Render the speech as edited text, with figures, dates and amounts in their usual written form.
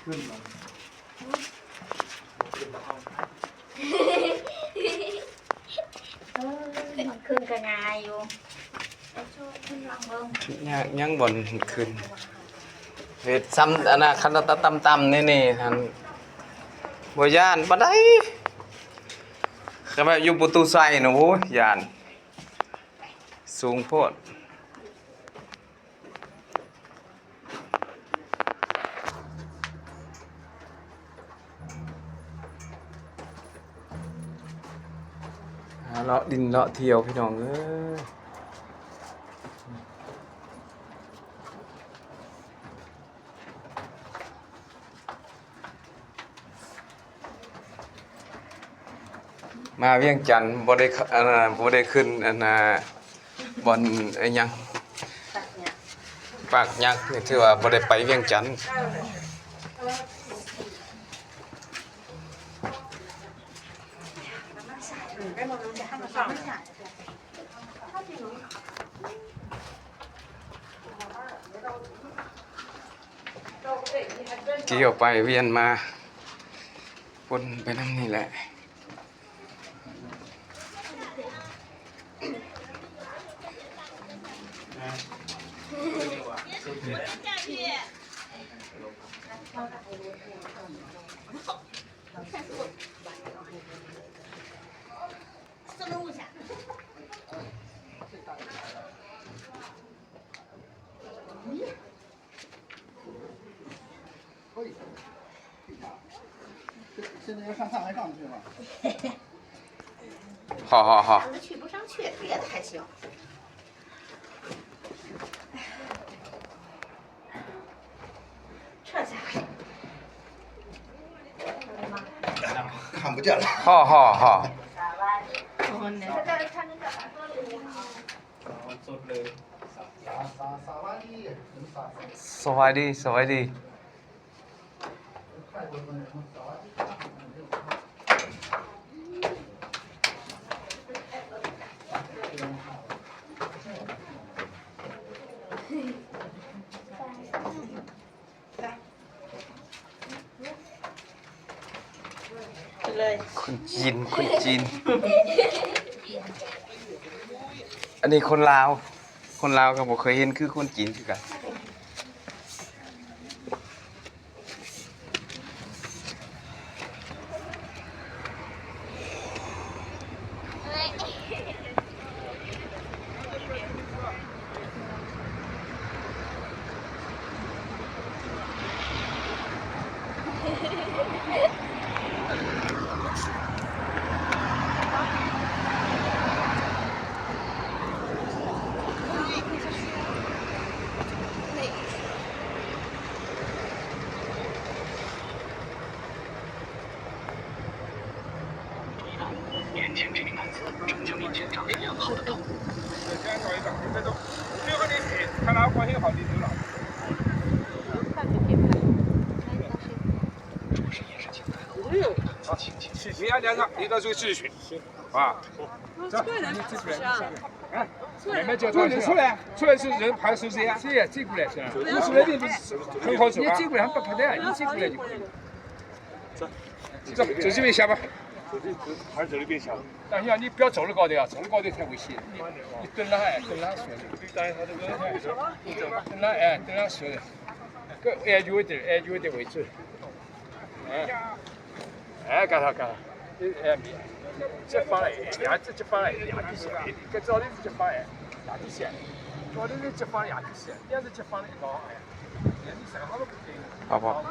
ขึ้นมาขึ้นก็ง่ายอยู่ไอ้โชคขึ้นลองเบิ่งยังบ่ขึ้นเฮ็ดซ้ำอันน่ะคันต่ำๆนี่ๆท่านบ่ย่านปานใดก็แบบอยู่ประตูไซน่ะโอ้ยย่านสูงโพดเลาะดินเลาะเที่ยวพี่น้องเอ้ยมาเวียงจันทน์บ่ได้บ่ได้ขึ้นอันน่ะบ่อนไอ้หยังปากยักษ์นี่ถือว่าบ่ได้ไปเวียงจันทน์เกี่ยวไปเวียนมาวนไปนำนี่แหละ现在要上上来上去吗？好去不上去别的还行这家伙看不见了。好สวัสดีคนจีนอันนี้คนลาวก็บ่เคยเห็นคือคนจีนคือกัน眼前这名男子正将面前长着良好的头。先搞一个，5分钟。最后你看他关系好，你就了。着实也是惊呆了我。好，明天连上，你到这个继续。啊。走，你进出来。慢慢叫他出来是人还是谁呀？谁呀？进过来是吧？你出来的不是很好走啊？你进过来不可能，你进过来就可以。走，走这边下吧。还是走这边下。但是你不要走了高头啊，走了高头太危险。你蹲了蹲了说的。蹲了说的。个安全的位置。干啥？这方来，这方来两底线，跟照的是这方来两底线，照的是这方两底线，也是这方的一道哎，你三号都不对。好不好